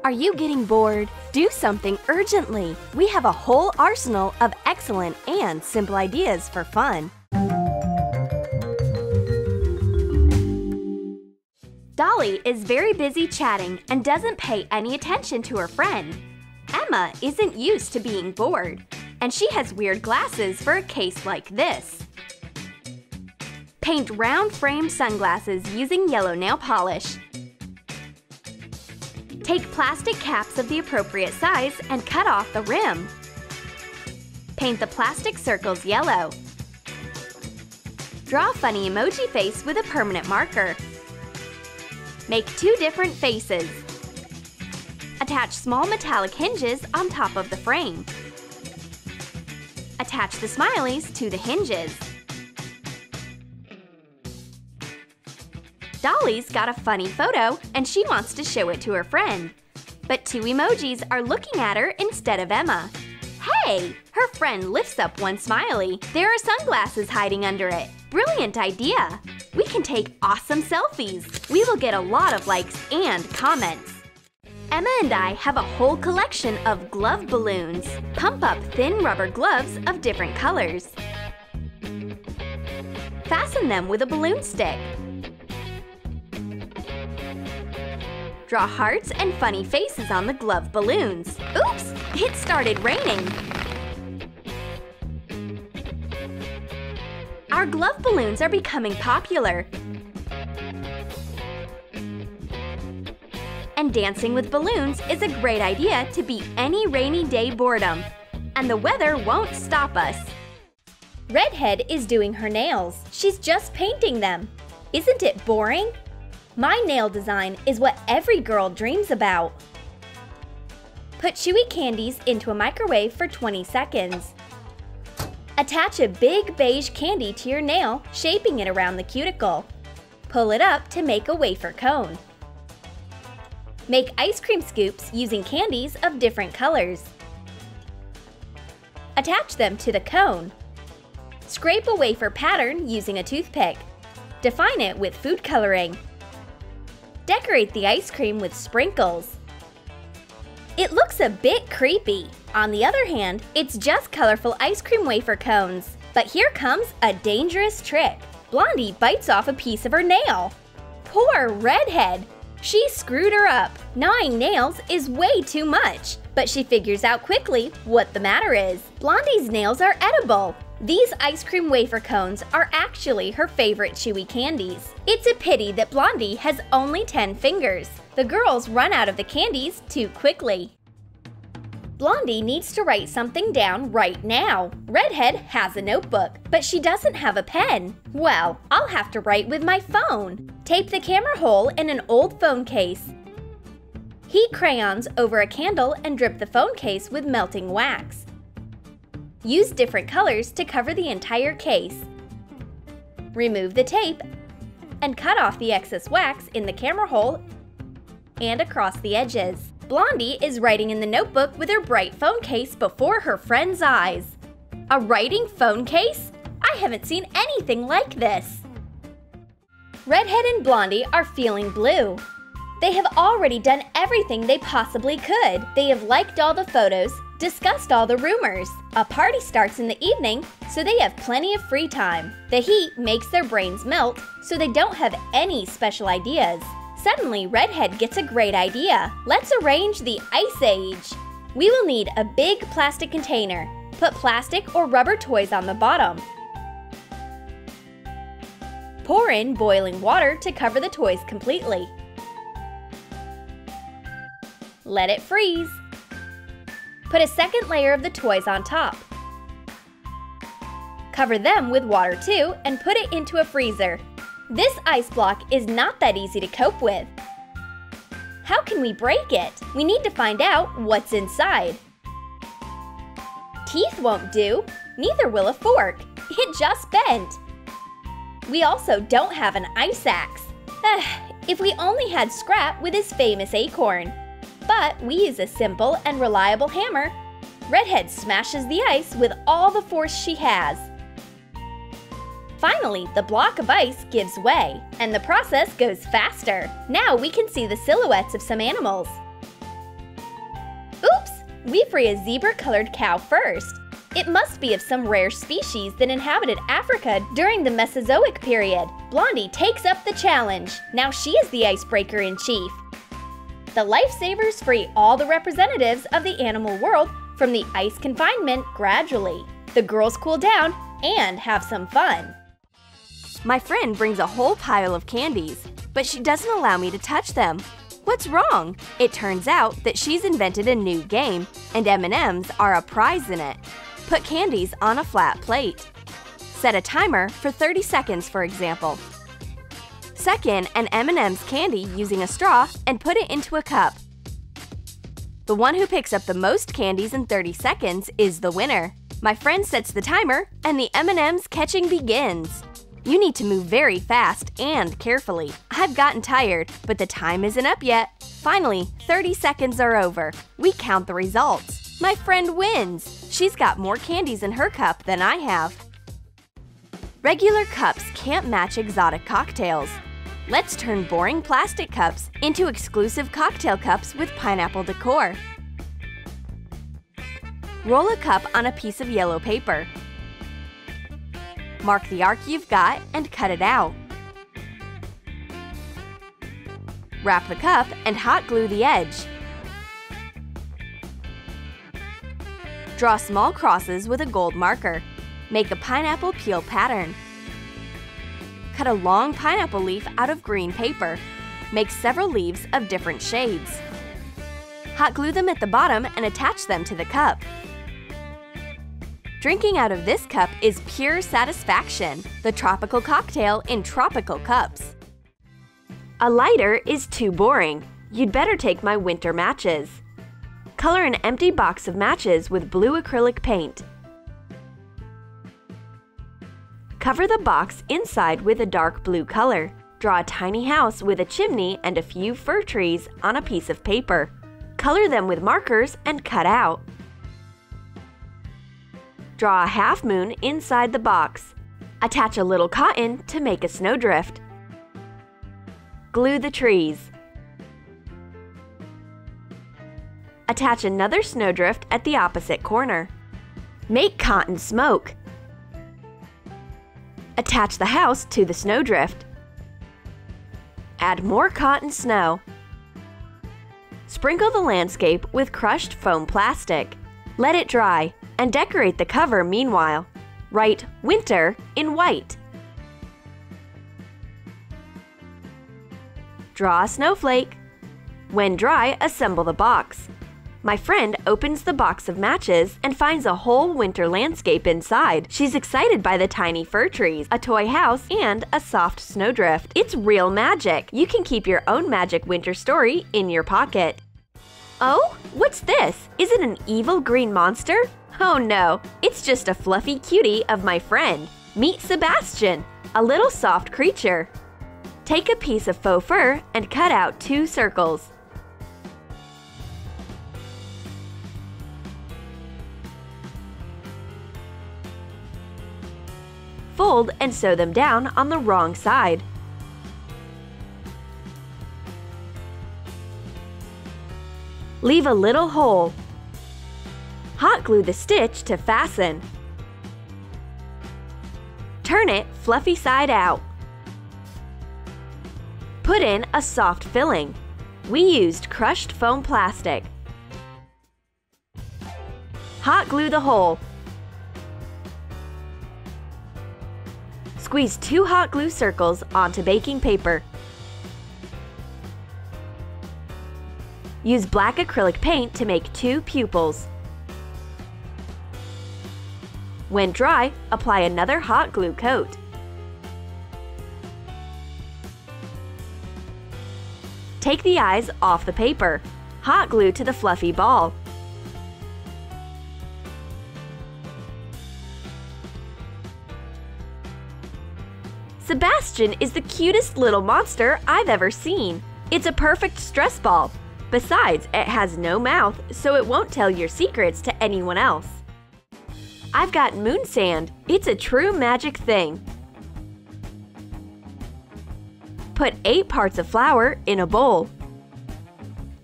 Are you getting bored? Do something urgently! We have a whole arsenal of excellent and simple ideas for fun. Dolly is very busy chatting and doesn't pay any attention to her friend. Emma isn't used to being bored, and she has weird glasses for a case like this. Paint round frame sunglasses using yellow nail polish. Take plastic caps of the appropriate size and cut off the rim. Paint the plastic circles yellow. Draw a funny emoji face with a permanent marker. Make 2 different faces. Attach small metallic hinges on top of the frame. Attach the smileys to the hinges. Dolly's got a funny photo and she wants to show it to her friend. But 2 emojis are looking at her instead of Emma. Hey! Her friend lifts up one smiley. There are sunglasses hiding under it. Brilliant idea! We can take awesome selfies. We will get a lot of likes and comments. Emma and I have a whole collection of glove balloons. Pump up thin rubber gloves of different colors. Fasten them with a balloon stick. Draw hearts and funny faces on the glove balloons. Oops! It started raining! Our glove balloons are becoming popular. And dancing with balloons is a great idea to beat any rainy day boredom. And the weather won't stop us. Redhead is doing her nails. She's just painting them. Isn't it boring? My nail design is what every girl dreams about. Put chewy candies into a microwave for 20 seconds. Attach a big beige candy to your nail, shaping it around the cuticle. Pull it up to make a wafer cone. Make ice cream scoops using candies of different colors. Attach them to the cone. Scrape a wafer pattern using a toothpick. Define it with food coloring. Decorate the ice cream with sprinkles. It looks a bit creepy. On the other hand, it's just colorful ice cream wafer cones. But here comes a dangerous trick. Blondie bites off a piece of her nail. Poor Redhead! She screwed her up. Gnawing nails is way too much. But she figures out quickly what the matter is. Blondie's nails are edible. These ice cream wafer cones are actually her favorite chewy candies. It's a pity that Blondie has only 10 fingers. The girls run out of the candies too quickly. Blondie needs to write something down right now. Redhead has a notebook, but she doesn't have a pen. Well, I'll have to write with my phone. Tape the camera hole in an old phone case. Heat crayons over a candle and drip the phone case with melting wax. Use different colors to cover the entire case. Remove the tape and cut off the excess wax in the camera hole and across the edges. Blondie is writing in the notebook with her bright phone case before her friend's eyes. A writing phone case? I haven't seen anything like this. Redhead and Blondie are feeling blue. They have already done everything they possibly could. They have liked all the photos, discussed all the rumors. A party starts in the evening, so they have plenty of free time. The heat makes their brains melt, so they don't have any special ideas. Suddenly, Redhead gets a great idea. Let's arrange the Ice Age. We will need a big plastic container. Put plastic or rubber toys on the bottom. Pour in boiling water to cover the toys completely. Let it freeze. Put a second layer of the toys on top. Cover them with water too and put it into a freezer. This ice block is not that easy to cope with. How can we break it? We need to find out what's inside. Teeth won't do, neither will a fork. It just bent. We also don't have an ice axe. If we only had Scrap with his famous acorn. but we use a simple and reliable hammer. Redhead smashes the ice with all the force she has. Finally, the block of ice gives way, and the process goes faster. Now we can see the silhouettes of some animals. Oops! We free a zebra-colored cow first. It must be of some rare species that inhabited Africa during the Mesozoic period. Blondie takes up the challenge. Now she is the icebreaker in chief. The lifesavers free all the representatives of the animal world from the ice confinement gradually. The girls cool down and have some fun. My friend brings a whole pile of candies, but she doesn't allow me to touch them. What's wrong? It turns out that she's invented a new game, and M&Ms are a prize in it. Put candies on a flat plate. Set a timer for 30 seconds, for example. Suck in an M&M's candy using a straw and put it into a cup. The one who picks up the most candies in 30 seconds is the winner. My friend sets the timer, and the M&M's catching begins. You need to move very fast and carefully. I've gotten tired, but the time isn't up yet. Finally, 30 seconds are over. We count the results. My friend wins. She's got more candies in her cup than I have. Regular cups can't match exotic cocktails. Let's turn boring plastic cups into exclusive cocktail cups with pineapple decor. Roll a cup on a piece of yellow paper. Mark the arc you've got and cut it out. Wrap the cup and hot glue the edge. Draw small crosses with a gold marker. Make a pineapple peel pattern. Cut a long pineapple leaf out of green paper. Make several leaves of different shades. Hot glue them at the bottom and attach them to the cup. Drinking out of this cup is pure satisfaction, the tropical cocktail in tropical cups. A lighter is too boring. You'd better take my winter matches. Color an empty box of matches with blue acrylic paint. Cover the box inside with a dark blue color. Draw a tiny house with a chimney and a few fir trees on a piece of paper. Color them with markers and cut out. Draw a half moon inside the box. Attach a little cotton to make a snowdrift. Glue the trees. Attach another snowdrift at the opposite corner. Make cotton smoke. Attach the house to the snowdrift. Add more cotton snow. Sprinkle the landscape with crushed foam plastic. Let it dry and decorate the cover meanwhile. Write "Winter" in white. Draw a snowflake. When dry, assemble the box. My friend opens the box of matches and finds a whole winter landscape inside. She's excited by the tiny fir trees, a toy house, and a soft snowdrift. It's real magic! You can keep your own magic winter story in your pocket. Oh, what's this? Is it an evil green monster? Oh no, it's just a fluffy cutie of my friend. Meet Sebastian, a little soft creature. Take a piece of faux fur and cut out 2 circles. Fold and sew them down on the wrong side. Leave a little hole. Hot glue the stitch to fasten. Turn it fluffy side out. Put in a soft filling. We used crushed foam plastic. Hot glue the hole. Squeeze 2 hot glue circles onto baking paper. Use black acrylic paint to make 2 pupils. When dry, apply another hot glue coat. Take the eyes off the paper. Hot glue to the fluffy ball. Sebastian is the cutest little monster I've ever seen. It's a perfect stress ball. Besides, it has no mouth, so it won't tell your secrets to anyone else. I've got moon sand. It's a true magic thing. Put 8 parts of flour in a bowl.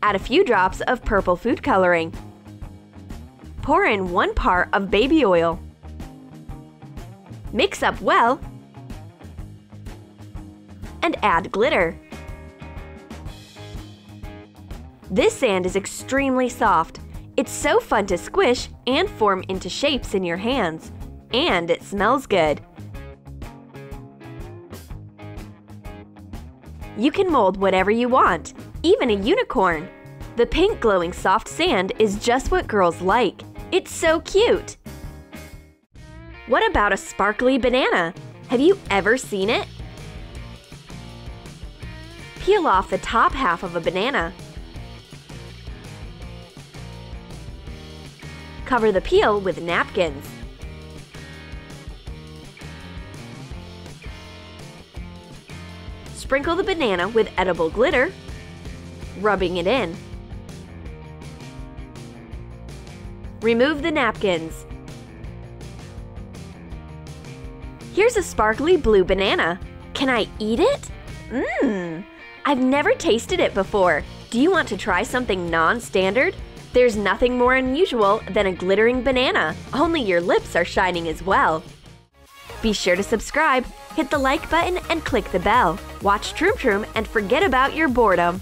Add a few drops of purple food coloring. Pour in 1 part of baby oil. Mix up well and add glitter. This sand is extremely soft. It's so fun to squish and form into shapes in your hands. And it smells good. You can mold whatever you want, even a unicorn. The pink glowing soft sand is just what girls like. It's so cute! What about a sparkly banana? Have you ever seen it? Peel off the top half of a banana. Cover the peel with napkins. Sprinkle the banana with edible glitter, rubbing it in. Remove the napkins. Here's a sparkly blue banana. Can I eat it? I've never tasted it before. Do you want to try something non-standard? There's nothing more unusual than a glittering banana, only your lips are shining as well. Be sure to subscribe, hit the like button, and click the bell. Watch Troom Troom and forget about your boredom.